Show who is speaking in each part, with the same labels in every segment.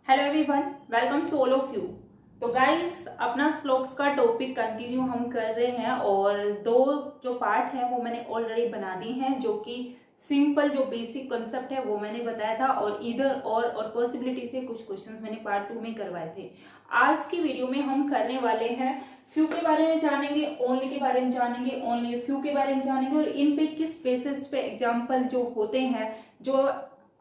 Speaker 1: Hello everyone, welcome to all of you. तो guys, अपना स्लोक्स का टॉपिक कंटिन्यू हम कर रहे हैं और दो जो पार्ट है वो मैंने ऑलरेडी बना दिए हैं, जो कि सिंपल जो बेसिक कॉन्सेप्ट है वो मैंने बताया था और इधर और पॉसिबिलिटी से कुछ क्वेश्चंस मैंने पार्ट 2 में करवाए थे। आज की वीडियो में हम करने वाले हैं फ्यू के बारे में जानेंगे, ओनली के बारे में जानेंगे, ओनली फ्यू के बारे में जानेंगे और इन पे किस बेसिस पे एग्जाम्पल जो होते हैं जो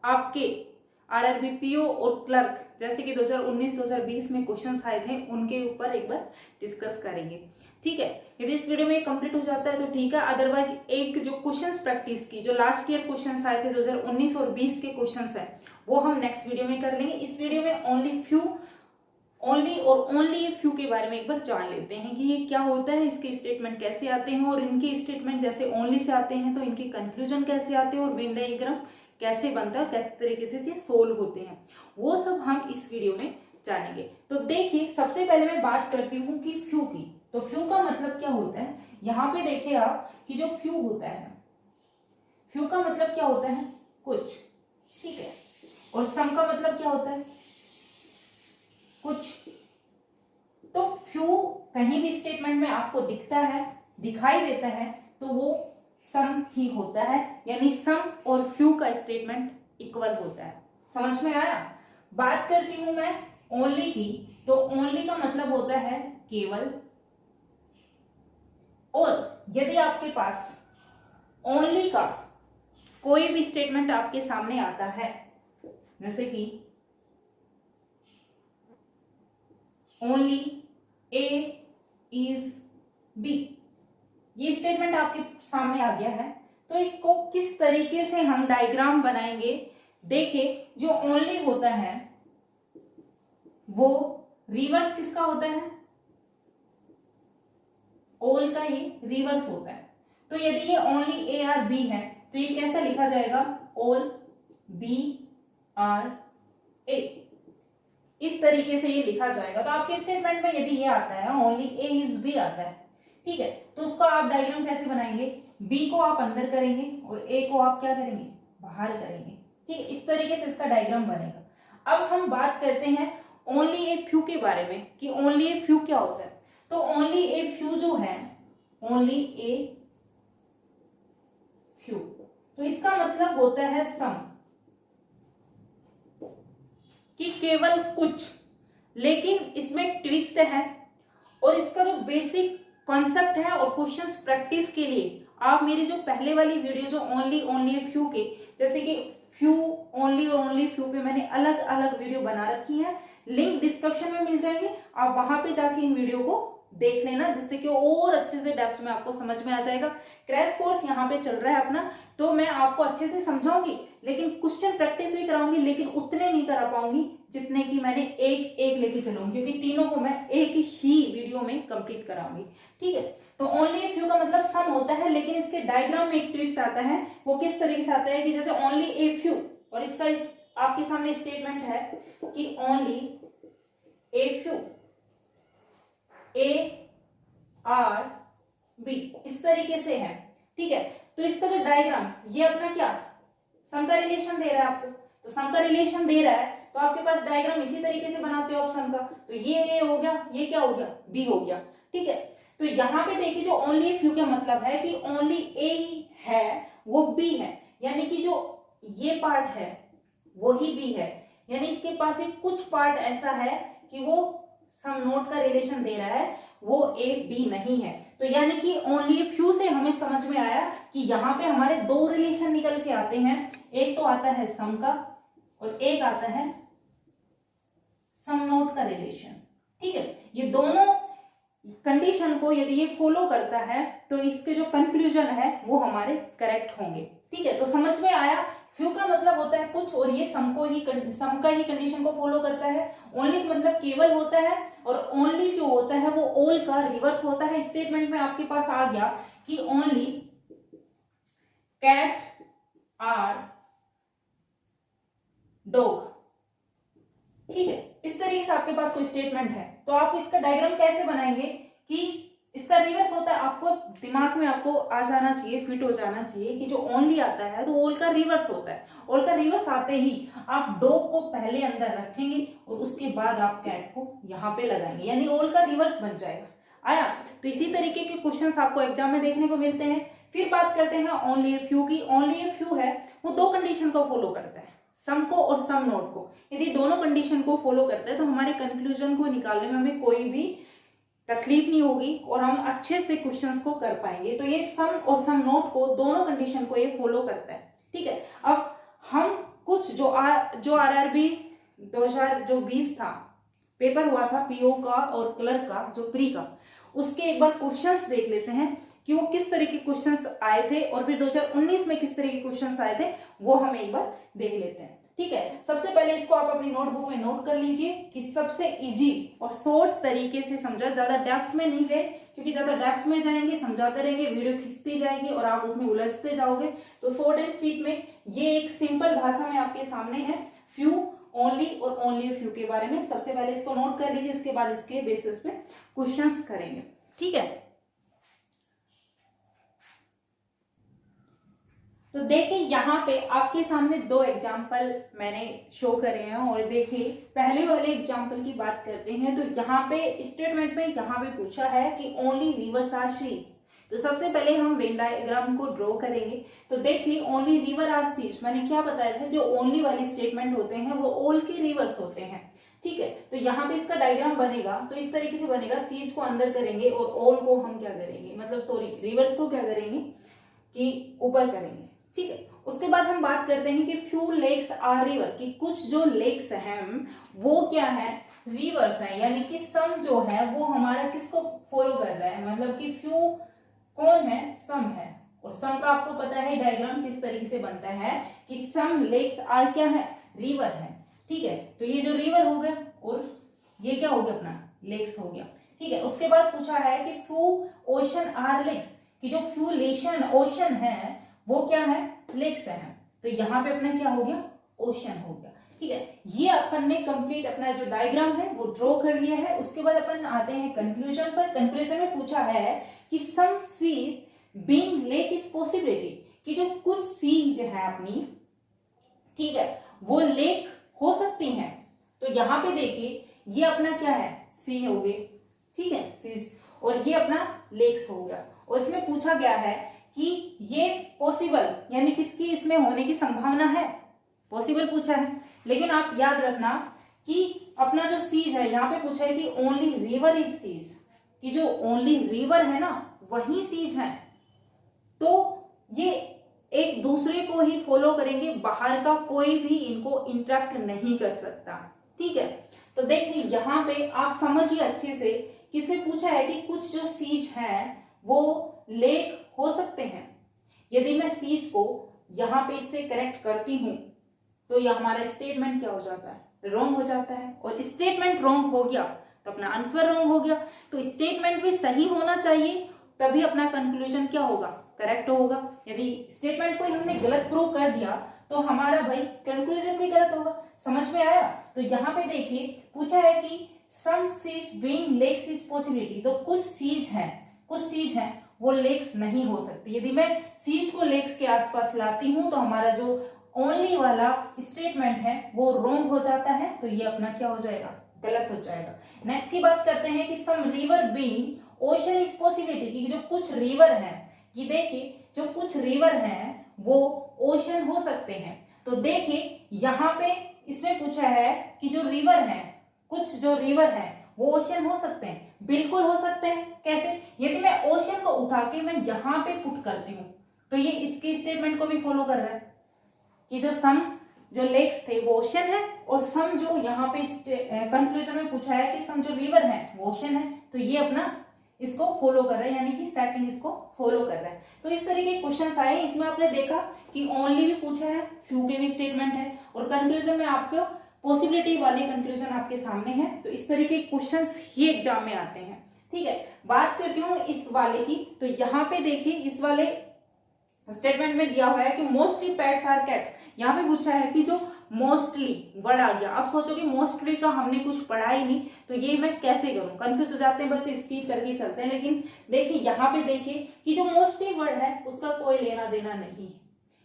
Speaker 1: आपके आरआरबी पीओ और क्लर्क जैसे कि 2019-2020 में क्वेश्चंस आए थे उनके ऊपर एक बार डिस्कस करेंगे। ठीक है, यदि इस वीडियो में कंप्लीट हो जाता है तो ठीक है, अदरवाइज एक जो क्वेश्चंस प्रैक्टिस की जो लास्ट ईयर क्वेश्चंस आए थे 2019 और 20 के क्वेश्चंस है वो हम नेक्स्ट वीडियो में कर लेंगे। इस वीडियो में ओनली फ्यू के बारे में एक बार जान लेते हैं कि ये क्या होता है, इसके स्टेटमेंट कैसे आते हैं और इनके स्टेटमेंट जैसे ओनली से आते हैं तो इनके कंक्लूजन कैसे आते हैं और वेन डायग्राम कैसे बनता है, कैसे तरीके से ये सोल्व होते हैं, वो सब हम इस वीडियो में जानेंगे। तो देखिए, सबसे पहले मैं बात करती हूँ कि फ्यू की। तो फ्यू का मतलब क्या होता है, यहाँ पे देखिए आप कि जो फ्यू होता है, फ्यू का मतलब क्या होता है, कुछ। ठीक है, और सम का मतलब क्या होता है, कुछ। तो फ्यू कहीं भी स्टेटमेंट में आपको दिखता है, दिखाई देता है तो वो सम ही होता है, यानी सम और फ्यू का स्टेटमेंट इक्वल होता है। समझ में आया। बात करती हूं मैं ओनली की। तो ओनली का मतलब होता है केवल, और यदि आपके पास ओनली का कोई भी स्टेटमेंट आपके सामने आता है, जैसे कि ओनली ए इज बी, ये स्टेटमेंट आपके सामने आ गया है, तो इसको किस तरीके से हम डायग्राम बनाएंगे। देखिए, जो ओनली होता है वो रिवर्स किसका होता है, ऑल का ये रिवर्स होता है। तो यदि ये ओनली ए आर बी है तो ये कैसा लिखा जाएगा, ऑल बी आर ए, इस तरीके से ये लिखा जाएगा। तो आपके स्टेटमेंट में यदि ये आता है ओनली ए इज बी आता है, ठीक है, तो उसका आप डायग्राम कैसे बनाएंगे, बी को आप अंदर करेंगे और ए को आप क्या करेंगे, बाहर करेंगे। ठीक है, इस तरीके से इसका डायग्राम बनेगा। अब हम बात करते हैं ओनली ए फ्यू के बारे में कि ओनली ए फ्यू क्या होता है। तो ओनली ए फ्यू जो है, ओनली ए फ्यू, तो इसका मतलब होता है सम, कि केवल कुछ। लेकिन इसमें एक ट्विस्ट है और इसका जो बेसिक कॉन्सेप्ट है और क्वेश्चंस प्रैक्टिस के लिए आप मेरी जो पहले वाली वीडियो जो ओनली फ्यू के, जैसे कि फ्यू ओनली और ओनली फ्यू पे मैंने अलग अलग वीडियो बना रखी है, लिंक डिस्क्रिप्शन में मिल जाएंगे, आप वहां पे जाके इन वीडियो को देख लेना, जिससे कि और अच्छे से डेप्थ में आपको समझ में आ जाएगा। क्रैश कोर्स यहाँ पे चल रहा है अपना, तो मैं आपको अच्छे से समझाऊंगी, लेकिन क्वेश्चन प्रैक्टिस भी कराऊंगी, लेकिन उतने नहीं करा पाऊंगी जितने की मैंने एक एक लेके चलूंगी, क्योंकि तीनों को मैं एक ही वीडियो में कंप्लीट कराऊंगी। ठीक है, तो ओनली ए फ्यू का मतलब सम होता है, लेकिन इसके डायग्राम में एक ट्विस्ट आता है। वो किस तरीके से आता है कि जैसे ओनली ए फ्यू, और इसका आपके सामने स्टेटमेंट है कि only a few A are B, इस तरीके से है। ठीक है, तो इसका जो डायग्राम ये अपना क्या सम का रिलेशन दे रहा है आपको, तो सम का रिलेशन दे रहा है तो आपके पास डायग्राम इसी तरीके से बनाते हो आप सम का। तो ये ए हो गया, ये क्या हो गया, बी हो गया। ठीक है, तो यहाँ पे देखिए जो ओनली फ्यू का मतलब है कि ओनली ए है वो बी है, यानी कि जो ये पार्ट है वो ही बी है, यानी इसके पास एक कुछ पार्ट ऐसा है कि वो सम नोट का रिलेशन दे रहा है, वो ए बी नहीं है। तो यानी कि ओनली फ्यू से हमें समझ में आया कि यहाँ पे हमारे दो रिलेशन निकल के आते हैं, एक तो आता है सम का और एक आता है सम नोट का रिलेशन। ठीक है, ये दोनों कंडीशन को यदि ये फॉलो करता है तो इसके जो कंक्लूजन है वो हमारे करेक्ट होंगे। ठीक है, तो समझ में आया। फ्यू का मतलब होता है कुछ और ये सम का ही कंडीशन को फॉलो करता है। ओनली मतलब केवल होता है, और ओनली जो होता है वो ऑल का रिवर्स होता है। स्टेटमेंट में आपके पास आ गया कि ओनली कैट आर डॉग। ठीक है, इस तरीके से आपके पास कोई स्टेटमेंट है तो आप इसका डायग्राम कैसे बनाएंगे कि इसका रिवर्स होता है, आपको दिमाग में आपको आ जाना चाहिए, फिट हो जाना चाहिए कि जो ओनली आता है तो ओल का रिवर्स होता है। ओल का रिवर्स आते ही आप डॉग को पहले अंदर रखेंगे और उसके बाद आप कैट को यहाँ पे लगाएंगे, यानी ओल का रिवर्स बन जाएगा। आया? तो इसी तरीके के क्वेश्चंस आपको एग्जाम में देखने को मिलते हैं। फिर बात करते हैं ओनली ए फ्यू की। ओनली ए फ्यू है वो दो कंडीशन को फॉलो करता है, सम को और सम नोट को। यदि दोनों कंडीशन को फॉलो करता है तो हमारे कंक्लूजन को निकालने में हमें कोई भी तकलीफ नहीं होगी और हम अच्छे से क्वेश्चंस को कर पाएंगे। तो ये सम और सम नोट को, दोनों कंडीशन को ये फॉलो करता है। ठीक है, अब हम कुछ जो आरआरबी 2020 था, पेपर हुआ था पीओ का और क्लर्क का, जो प्री का, उसके एक बार क्वेश्चंस देख लेते हैं कि वो किस तरह के क्वेश्चंस आए थे और फिर 2019 में किस तरह के क्वेश्चंस आए थे, वो हम एक बार देख लेते हैं। ठीक है, सबसे पहले इसको आप अपनी नोटबुक में नोट कर लीजिए कि सबसे इजी और शॉर्ट तरीके से समझा, ज्यादा डेप्थ में नहीं गए, क्योंकि ज्यादा डेप्थ में जाएंगे, समझाते रहेंगे, वीडियो खींचती जाएगी और आप उसमें उलझते जाओगे। तो शॉर्ट एंड स्वीट में ये एक सिंपल भाषा में आपके सामने है फ्यू, ओनली और ओनली फ्यू के बारे में। सबसे पहले इसको नोट कर लीजिए, इसके बाद इसके बेसिस पे क्वेश्चंस करेंगे। ठीक है, तो देखिए यहाँ पे आपके सामने दो एग्जाम्पल मैंने शो करे हैं और देखिए पहले वाले एग्जाम्पल की बात करते हैं। तो यहाँ पे स्टेटमेंट में यहाँ पे पूछा है कि ओनली रिवर्स आर सीज। तो सबसे पहले हम वेन डायग्राम को ड्रॉ करेंगे। तो देखिए ओनली रिवर आर सीज, मैंने क्या बताया था, जो ओनली वाली स्टेटमेंट होते हैं वो ऑल के रिवर्स होते हैं। ठीक है, तो यहाँ पे इसका डायग्राम बनेगा तो इस तरीके से बनेगा, सीज को अंदर करेंगे और ऑल को हम क्या करेंगे, मतलब सॉरी रिवर्स को क्या करेंगे कि ऊपर करेंगे। ठीक है, उसके बाद हम बात करते हैं कि फ्यू लेक्स आर रिवर, कि कुछ जो लेक्स हैं वो क्या है, रिवर्स है, यानी कि सम जो है वो हमारा किसको फॉलो कर रहा है, मतलब कि फ्यू कौन है, सम है। और सम का आपको पता है डायग्राम किस तरीके से बनता है कि सम लेक्स आर क्या है, रिवर है। ठीक है, तो ये जो रिवर हो गया और ये क्या हो गया, अपना लेक्स हो गया। ठीक है, उसके बाद पूछा है कि फ्यू ओशन आर लेक्स, कि जो फ्यू लेशन ओशन है वो क्या है, लेक्स है। तो यहाँ पे अपना क्या हो गया, ओशन हो गया। ठीक है, ये अपन ने कंप्लीट अपना जो डायग्राम है वो ड्रॉ कर लिया है। उसके बाद अपन आते हैं कंक्लूजन पर। कंक्लूजन में पूछा है कि some seas being lake is possibility, कि जो कुछ सीज है अपनी, ठीक है, वो लेक हो सकती हैं। तो यहाँ पे देखिए ये अपना क्या है, सी हो गए, ठीक है, सीज, और ये अपना लेक्स हो गया। और इसमें पूछा गया है कि ये पॉसिबल, यानी किसकी इसमें होने की संभावना है, पॉसिबल पूछा है। लेकिन आप याद रखना कि अपना जो सीज है, यहाँ पे पूछा है कि ओनली रिवर इज सीज, कि जो ओनली रिवर है ना वही सीज है। तो ये एक दूसरे को ही फॉलो करेंगे, बाहर का कोई भी इनको इंटरप्ट नहीं कर सकता। ठीक है, तो देखिए यहाँ पे आप समझिए अच्छे से कि इसमें पूछा है कि कुछ जो सीज है वो लेक हो सकते हैं। यदि मैं सीज को यहाँ पे इससे करेक्ट करती हूं तो यह हमारा स्टेटमेंट क्या हो जाता है, रॉन्ग हो जाता है। और स्टेटमेंट रॉन्ग हो गया तो अपना आंसर रॉन्ग हो गया। तो स्टेटमेंट भी सही होना चाहिए, तभी अपना कंक्लूजन क्या होगा, करेक्ट होगा। यदि स्टेटमेंट को हमने गलत प्रूव कर दिया तो हमारा भाई कंक्लूजन भी गलत होगा। समझ में आया? तो यहाँ पे देखिए पूछा है कि some seas being lakes is possibility, तो कुछ सीज हैं वो लेक्स नहीं हो सकती। यदि मैं सीज को लेक्स के आसपास लाती हूं तो हमारा जो ओनली वाला स्टेटमेंट है वो रॉन्ग हो जाता है। तो ये अपना क्या हो जाएगा, गलत हो जाएगा। नेक्स्ट की बात करते हैं कि some river being ocean is possibility, कि जो कुछ रिवर है, ये देखिए जो कुछ रिवर हैं वो ओशन हो सकते हैं। तो देखिए यहाँ पे इसमें पूछा है कि जो रिवर है, कुछ जो रिवर है वो ओशन हो सकते हैं, बिल्कुल हो सकते हैं। कैसे? यदि मैं ओशन को उठा के मैं यहाँ पे पुट करती हूँ तो ये इसके स्टेटमेंट को भी फॉलो कर रहा है कि जो सम जो लेक्स थे वो ओशन है, और सम जो यहाँ पे कंक्लूजन में पूछा है कि सम जो रिवर है वो ओशन है। तो ये अपना इसको फॉलो कर रहा है, यानी कि सेकंड इसको फॉलो कर रहा है। तो इस तरह के क्वेश्चंस आए। इसमें आपने देखा कि ओनली भी पूछा है, फ्यू के भी स्टेटमेंट है, और कंक्लूजन में आपको पॉसिबिलिटी वाले कंक्लूजन आपके सामने है। तो इस तरह के क्वेश्चंस ही एग्जाम में आते हैं। ठीक है, बात करती हूँ इस वाले की। तो यहाँ पे देखिए इस वाले स्टेटमेंट में दिया हुआ है कि मोस्टली पेट्स आर कैट्स। यहाँ पे पूछा है कि जो मोस्टली वर्ड आ गया। अब सोचोगे मोस्टली का हमने कुछ पढ़ा ही नहीं, तो ये मैं कैसे करूं, कंफ्यूज हो जाते हैं बच्चे, स्किप करके चलते हैं। लेकिन देखिए यहाँ पे देखिए कि जो मोस्टली वर्ड है उसका कोई लेना देना नहीं है,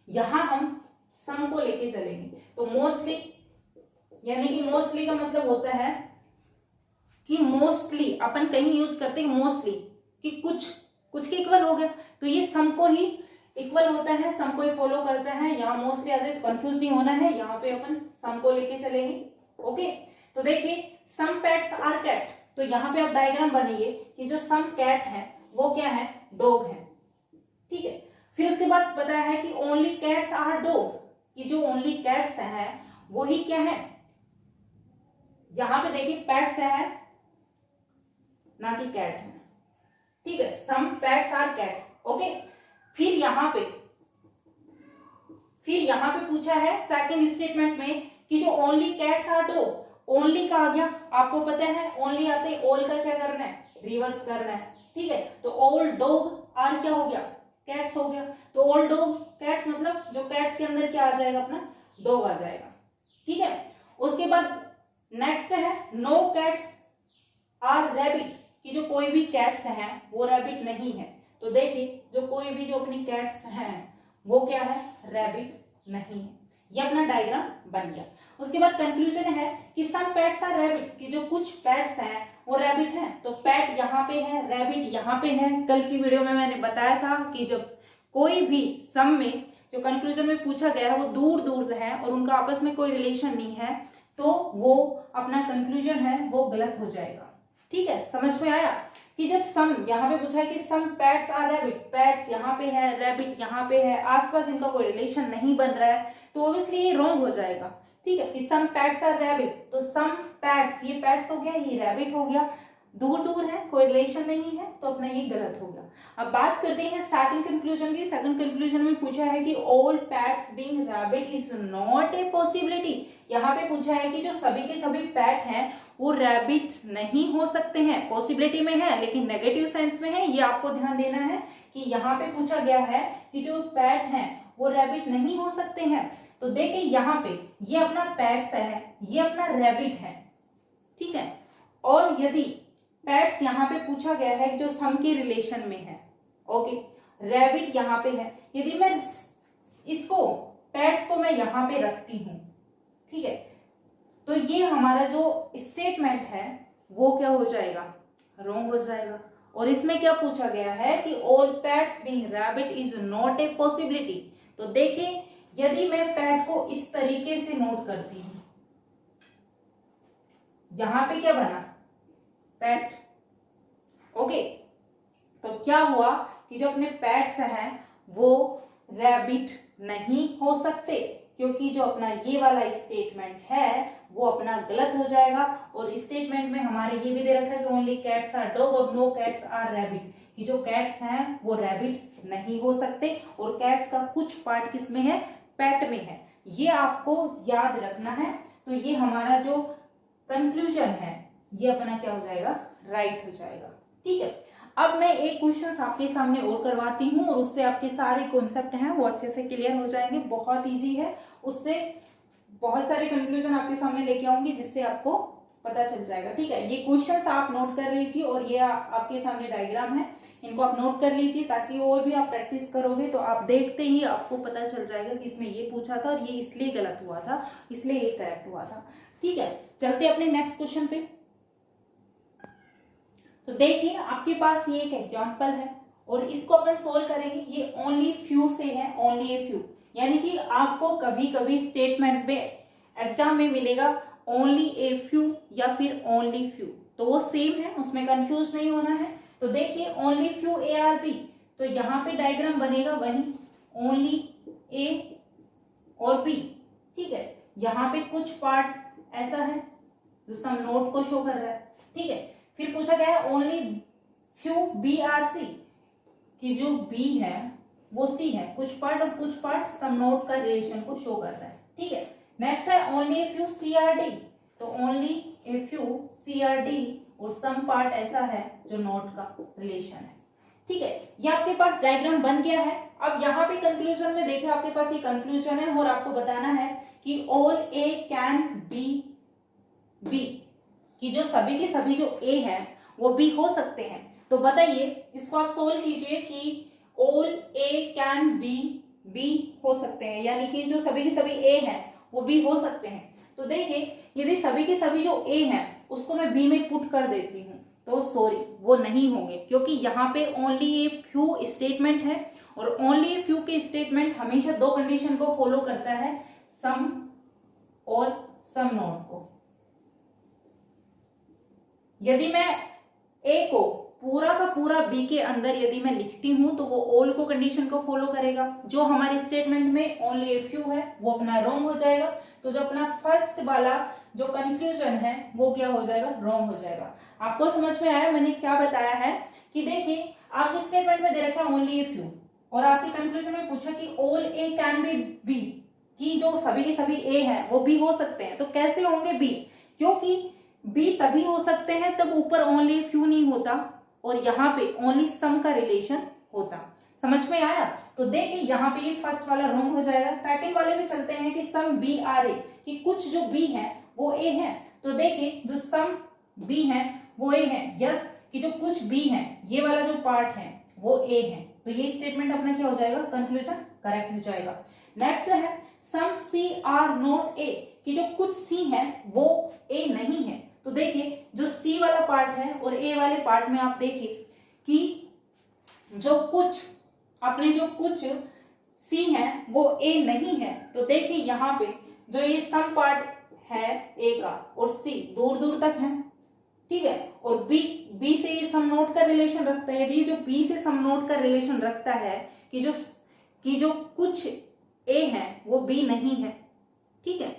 Speaker 1: यहाँ हम सम को लेके चलेंगे। तो मोस्टली यानी कि मोस्टली का मतलब होता है कि मोस्टली अपन कहीं यूज करते हैं मोस्टली कि कुछ के इक्वल हो गया, तो ये सम को ही इक्वल होता है, सम को ही फॉलो करता है। यहाँ मोस्टली आ जाए तो कंफ्यूज नहीं होना है, यहाँ पे अपन सम को लेके चलेंगे। ओके, तो देखिए सम पेट्स आर कैट, तो यहाँ पे आप डायग्राम बनेंगे कि जो सम कैट है वो क्या है, डॉग है। ठीक है, फिर उसके बाद बताया है कि ओनली कैट्स आर डॉग, कि जो ओनली कैट्स है वो ही क्या है, यहाँ पे देखिए पेट्स है ना कि कैट है। ठीक है, सम पेट्स आर कैट्स। ओके, फिर यहाँ पे पूछा है सेकंड स्टेटमेंट में कि जो only cats are dog, only का आ गया, आपको पता है ओनली आते हैं, ऑल का क्या करना है, रिवर्स करना है। ठीक है, तो ऑल डॉग आर क्या हो गया, कैट्स हो गया। तो ऑल डॉग कैट्स मतलब जो कैट्स के अंदर क्या आ जाएगा, अपना डॉग आ जाएगा। ठीक है, उसके बाद नेक्स्ट है नो कैट्स आर रैबिट, कि जो कोई भी कैट्स हैं वो रैबिट नहीं है। तो देखिए जो कोई भी जो अपनी कैट्स हैं वो क्या है, रैबिट नहीं है। ये अपना डायग्राम बन गया। उसके बाद कंक्लूजन है कि सम पेट्स आर रैबिट्स, कि जो कुछ पेट्स हैं वो रैबिट हैं। तो पेट यहाँ पे है, रैबिट यहाँ पे है। कल की वीडियो में मैंने बताया था कि जब कोई भी सम में जो कंक्लूजन में पूछा गया है वो दूर दूर है और उनका आपस में कोई रिलेशन नहीं है, तो वो अपना कंक्लूजन है वो गलत हो जाएगा। ठीक है, समझ में आया कि जब सम यहाँ पे पूछा है कि सम पेट्स आर रैबिट, पेट्स यहाँ पे है, रैबिट यहाँ पे है, आसपास इनका कोई रिलेशन नहीं बन रहा है, तो ऑब्वियसली ये रॉन्ग हो जाएगा। ठीक है, कि सम पेट्स आर रैबिट, तो सम पेट्स, ये पेट्स हो गया, ये रैबिट हो गया, दूर दूर है, कोई रिलेशन नहीं है, तो अपना ये गलत हो गया। अब बात करते हैं सेकंड कंक्लूजन की। सेकंड कंक्लूजन में पूछा है कि all pets being rabbit is not a possibility. यहाँ पे पूछा है कि जो सभी के सभी पेट हैं वो रैबिट नहीं हो सकते हैं, पॉसिबिलिटी में है लेकिन नेगेटिव सेंस में है, ये आपको ध्यान देना है कि यहाँ पे पूछा गया है कि जो पेट हैं वो रैबिट नहीं हो सकते हैं। तो देखिए यहाँ पे ये अपना पेट्स है, ये अपना रैबिट है। ठीक है, और यदि पेट्स यहाँ पे पूछा गया है जो सम के रिलेशन में है, ओके, रैबिट यहाँ पे है, यदि मैं इसको पेट्स को मैं यहाँ पे रखती हूं, ठीक है, तो ये हमारा जो स्टेटमेंट है वो क्या हो जाएगा, रॉन्ग हो जाएगा। और इसमें क्या पूछा गया है कि all pets being rabbit is not a possibility. तो देखिए यदि मैं पेट को इस तरीके से नोट करती हूं, यहां पे क्या बना, पेट। ओके, तो क्या हुआ कि जो अपने पेट्स हैं वो रैबिट नहीं हो सकते, क्योंकि जो अपना ये वाला स्टेटमेंट है वो अपना गलत हो जाएगा। और स्टेटमेंट में हमारे ये भी दे रखा है कि ओनली कैट्स आर डॉग और नो कैट्स आर रैबिट, कि जो कैट्स हैं वो रैबिट नहीं हो सकते, और कैट्स का कुछ पार्ट किसमें है, पेट में है। ये आपको याद रखना है। तो ये हमारा जो कंक्लूजन है ये अपना क्या हो जाएगा, राइट हो जाएगा। ठीक है, अब मैं एक क्वेश्चन आपके सामने और करवाती हूँ और उससे आपके सारे कॉन्सेप्ट हैं वो अच्छे से क्लियर हो जाएंगे। बहुत इजी है, उससे बहुत सारे कंक्लूजन आपके सामने लेके आऊंगी जिससे आपको पता चल जाएगा। ठीक है, ये क्वेश्चंस आप नोट कर लीजिए और ये आपके सामने डायग्राम है, इनको आप नोट कर लीजिए ताकि और भी आप प्रैक्टिस करोगे तो आप देखते ही आपको पता चल जाएगा कि इसमें ये पूछा था और ये इसलिए गलत हुआ था, इसलिए ये करेक्ट हुआ था। ठीक है, चलते अपने नेक्स्ट क्वेश्चन पे। तो देखिए आपके पास ये एक एग्जाम्पल है और इसको अपन सोल्व करेंगे। ये ओनली फ्यू से है, ओनली ए फ्यू, यानी कि आपको कभी कभी स्टेटमेंट में एग्जाम में मिलेगा ओनली ए फ्यू या फिर ओनली फ्यू, तो वो सेम है, उसमें कंफ्यूज नहीं होना है। तो देखिए only few A are B, तो यहाँ पे डायग्राम बनेगा वही ओनली ए और बी। ठीक है, यहाँ पे कुछ पार्ट ऐसा है जो सम नोट को शो कर रहा है। ठीक है, फिर पूछा गया है only few B are C, कि जो बी है वो सी है, कुछ पार्ट और कुछ पार्ट सम नोट का रिलेशन को शो कर रहा है। ठीक है, नेक्स्ट है only few C R D, तो only a few C R D और सम पार्ट ऐसा है जो नोट का रिलेशन है। ठीक है, ये आपके पास डायग्राम बन गया है। अब यहाँ पे कंक्लूजन में देखिए आपके पास ये कंक्लूजन है और आपको बताना है कि all A can be B, कि जो सभी के सभी जो ए है वो बी हो सकते हैं। तो बताइए इसको आप सोल्व कीजिए कि all A can be B हो सकते हैं, यानी कि जो सभी के सभी ए हैं वो बी हो सकते हैं। तो देखिए यदि सभी के सभी जो ए हैं उसको मैं बी में पुट कर देती हूँ तो सॉरी वो नहीं होंगे, क्योंकि यहाँ पे ओनली ए फ्यू स्टेटमेंट है और ओनली ए फ्यू के स्टेटमेंट हमेशा दो कंडीशन को फॉलो करता है, सम और सम नॉट को। यदि मैं ए को पूरा का पूरा बी के अंदर यदि मैं लिखती हूं तो वो ऑल को कंडीशन को फॉलो करेगा। जो हमारे स्टेटमेंट में ओनली ए फ्यू है वो अपना रॉन्ग हो जाएगा। तो जो अपना फर्स्ट वाला जो कंफ्यूजन है वो क्या हो जाएगा, रॉन्ग हो जाएगा। आपको समझ में आया मैंने क्या बताया है? कि देखिए आपके स्टेटमेंट में दे रखा है ओनली ए फ्यू और आपके कंक्लूजन में पूछा कि all A can be B, कि जो सभी के सभी ए है वो बी हो सकते हैं। तो कैसे होंगे बी? क्योंकि बी तभी हो सकते हैं तब ऊपर ओनली फ्यू नहीं होता और यहाँ पे ओनली सम का रिलेशन होता। समझ में आया? तो देखिए यहाँ पे ये फर्स्ट वाला रॉन्ग हो जाएगा। सेकंड वाले में चलते हैं कि सम बी आर ए, कि कुछ जो बी है वो ए है। तो देखिए जो सम बी है वो ए है, यस, कि जो कुछ बी है ये वाला जो पार्ट है वो ए है। तो ये स्टेटमेंट अपना क्या हो जाएगा, कंक्लूजन करेक्ट हो जाएगा। नेक्स्ट है सम सी आर नॉट ए, कि जो कुछ सी है वो ए नहीं है। तो देखिए जो सी वाला पार्ट है और ए वाले पार्ट में आप देखिए कि जो कुछ अपने जो कुछ सी है वो ए नहीं है। तो देखिए यहाँ पे जो ये सम पार्ट है ए का और सी दूर दूर तक है, ठीक है, और बी से ये सम नोट का रिलेशन रखता है। यदि जो बी से सम नोट का रिलेशन रखता है कि जो कुछ ए है वो बी नहीं है, ठीक है,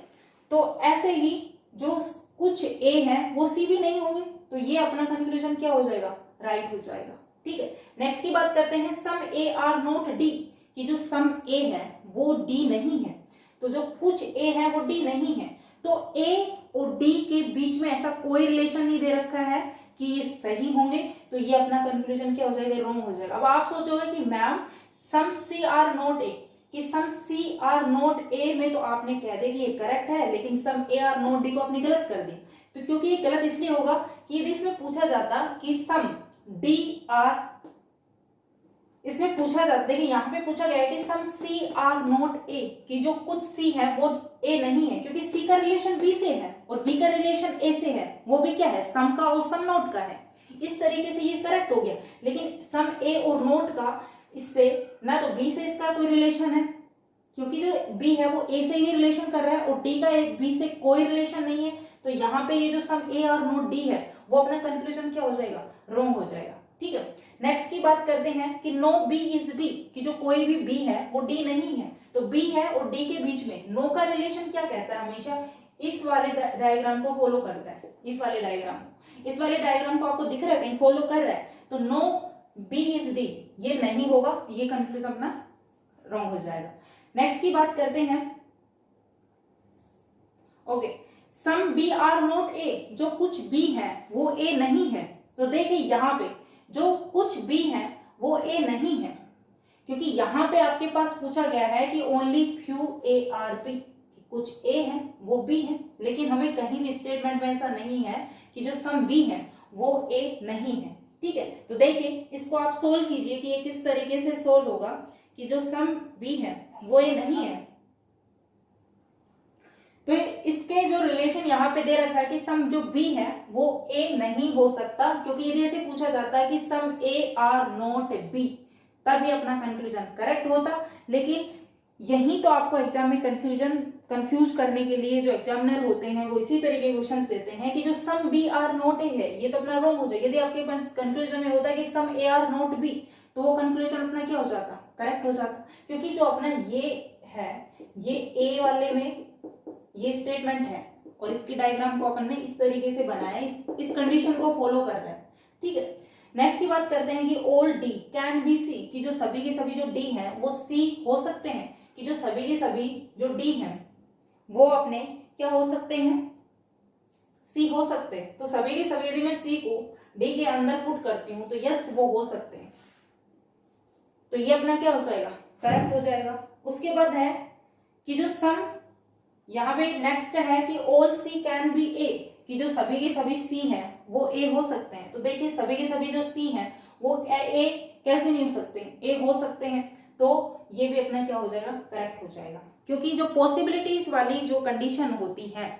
Speaker 1: तो ऐसे ही जो कुछ ए है वो सी भी नहीं होंगे। तो ये अपना कंक्लूजन क्या हो जाएगा, राइट हो जाएगा। ठीक है, नेक्स्ट की बात करते हैं सम ए आर नॉट डी, कि जो सम ए है वो डी नहीं है। तो जो कुछ ए है वो डी नहीं है। तो ए और डी के बीच में ऐसा कोई रिलेशन नहीं दे रखा है कि ये सही होंगे। तो ये अपना कंक्लूजन क्या हो जाएगा, रॉन्ग हो जाएगा। अब आप सोचोगे कि ma'am some C are not A, कि सम सी आर नॉट ए में तो आपने कह दिया कि ये करेक्ट है, लेकिन सम ए आर नॉट डी को आपने गलत कर दिया। तो क्योंकि ये गलत इसलिए होगा कि यदि इसमें पूछा जाता कि सम डी आर, इसमें पूछा जाता, देखिए यहाँ पे पूछा गया है कि some C are not A, कि जो कुछ सी है वो ए नहीं है, क्योंकि सी का रिलेशन बी से है और बी का रिलेशन ए से है। वो भी क्या है, सम का और सम नोट का है। इस तरीके से ये करेक्ट हो गया। लेकिन सम ए और नोट का इससे ना तो बी से इसका कोई रिलेशन है, क्योंकि जो बी है वो ए से ही रिलेशन कर रहा है और डी का बी से कोई रिलेशन नहीं है। तो यहाँ पे ये जो सम ए और नोट डी है वो अपना कंक्लूजन क्या हो जाएगा, रॉन्ग हो जाएगा। ठीक है, नेक्स्ट की बात करते हैं कि नो बी इज डी, कि जो कोई भी बी है वो डी नहीं है। तो बी है और डी के बीच में नो का रिलेशन क्या कहता है, हमेशा इस वाले डायग्राम को फॉलो करता है। इस वाले डायग्राम को आपको दिख रहा है, कहीं फॉलो कर रहा है। तो नो बी इज डी ये नहीं होगा, ये कंक्लूजन अपना रॉन्ग हो जाएगा। नेक्स्ट की बात करते हैं, okay, some B are not A, जो कुछ बी है वो ए नहीं है। तो देखिए यहाँ पे जो कुछ बी है वो ए नहीं है, क्योंकि यहाँ पे आपके पास पूछा गया है कि only few A are B, कुछ ए है वो बी है, लेकिन हमें कहीं भी स्टेटमेंट में ऐसा नहीं है कि जो सम बी है वो ए नहीं है। ठीक है, तो देखिए इसको आप सोल्व कीजिए कि ये किस तरीके से सोल्व होगा कि जो सम बी है वो ए नहीं है। तो इसके जो रिलेशन यहाँ पे दे रखा है कि सम जो बी है वो ए नहीं हो सकता, क्योंकि यदि ऐसे पूछा जाता है कि सम ए आर नॉट बी, तभी अपना कंक्लूजन करेक्ट होता। लेकिन यही तो आपको एग्जाम में कंफ्यूज करने के लिए जो एग्जामिनर होते हैं वो इसी तरीके क्वेश्चन देते हैं कि जो some B are not A है ये तो अपना रॉन्ग हो जाए। यदि आपके पास कंक्लूजन में होता है कि सम ए आर नॉट बी, तो वो कंक्लूजन अपना क्या हो जाता, करेक्ट हो जाता, क्योंकि जो अपना ये है ये ए वाले में ये स्टेटमेंट है और इसकी डायग्राम को अपन ने इस तरीके से बनाया, इस कंडीशन को फॉलो कर रहा है। ठीक है, नेक्स्ट की बात करते हैं कि all D can be C, कि जो सभी के सभी जो डी है वो सी हो सकते हैं, कि जो सभी के सभी जो डी हैं वो अपने क्या हो सकते हैं, सी हो सकते हैं। तो सभी के सभी यदि मैं सी को डी के अंदर पुट करती हूं तो यस वो हो सकते हैं। तो ये अपना क्या हो जाएगा, करेक्ट हो जाएगा। उसके बाद है कि जो सम यहाँ पे नेक्स्ट है कि ऑल सी कैन बी ए, कि जो सभी के सभी सी हैं वो ए हो सकते हैं। तो देखिए सभी के सभी जो सी हैं वो ए कैसे नहीं हो सकते, ए हो सकते हैं। तो ये भी अपना क्या हो जाएगा, करेक्ट हो जाएगा, क्योंकि जो पॉसिबिलिटीज वाली जो कंडीशन होती है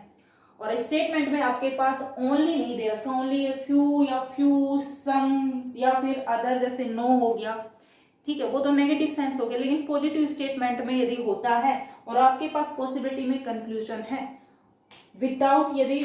Speaker 1: और स्टेटमेंट में आपके पास ओनली नहीं दे रखा, ओनली फ्यू या फ्यू सम या फिर अदर, जैसे नो हो गया, ठीक है, वो तो नेगेटिव सेंस हो गया। लेकिन पॉजिटिव स्टेटमेंट में यदि होता है और आपके पास पॉसिबिलिटी में कंक्लूजन है विदाउट, यदि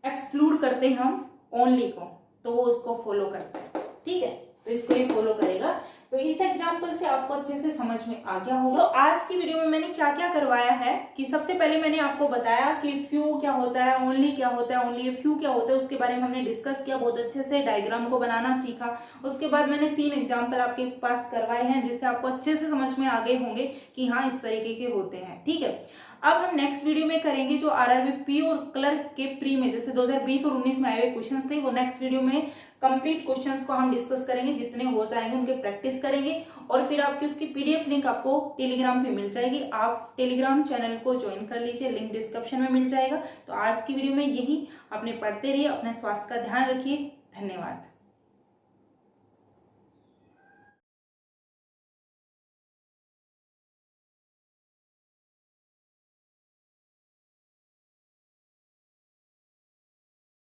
Speaker 1: एक्सक्लूड करते हैं हम ओनली को, तो वो उसको फॉलो करता है, ठीक है, तो इसको ये फॉलो करेगा। तो इस एग्जाम्पल से आपको अच्छे से समझ में आ गया होगा। तो आज की वीडियो में मैंने क्या क्या करवाया है कि सबसे पहले मैंने आपको बताया कि फ्यू क्या होता है, ओनली क्या होता है, ओनली फ्यू क्या होता है, उसके बारे में हमने डिस्कस किया, बहुत अच्छे से डायग्राम को बनाना सीखा। उसके बाद मैंने 3 एग्जाम्पल आपके पास करवाए हैं जिससे आपको अच्छे से समझ में आ गए होंगे कि हाँ इस तरीके के होते हैं, ठीक है। अब हम नेक्स्ट वीडियो में करेंगे जो आरआरबी और क्लर्क के प्री में जैसे 2020 और 19 में आए हुए क्वेश्चंस थे, वो नेक्स्ट वीडियो में कंप्लीट क्वेश्चंस को हम डिस्कस करेंगे, जितने हो जाएंगे उनके प्रैक्टिस करेंगे और फिर आपकी उसकी पीडीएफ लिंक आपको टेलीग्राम पे मिल जाएगी। आप टेलीग्राम चैनल को ज्वाइन कर लीजिए, लिंक डिस्क्रिप्शन में मिल जाएगा। तो आज की वीडियो में यही, अपने पढ़ते रहिए, अपने स्वास्थ्य का ध्यान रखिए। धन्यवाद।